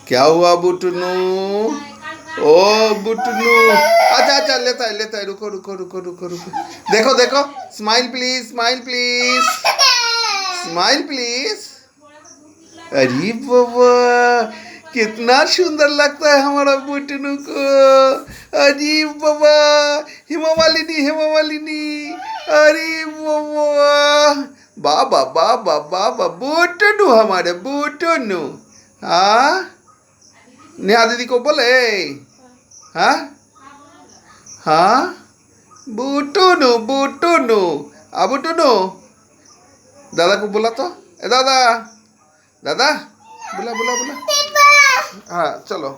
क्या हुआ बुटनू? ओ बुटनू, अच्छा अच्छा लेता है, रुको रुको रुको रुको रुको। देखो देखो, smile please, smile please, smile please. अरे बाबा, कितना सुंदर लगता है हमारा बुटनू को। अरे बाबा, हेमा मालिनी, अरे बाबा, बाबा बाबा बाबा, बुटनू हमारे बुटनू। हाँ, नेहा दीदी को बोले। हाँ हाँ, बुटनू बुटनू, बुटनू, दादा को बोला तो, दादा, दादा, बुला बुला बुला। हाँ चलो।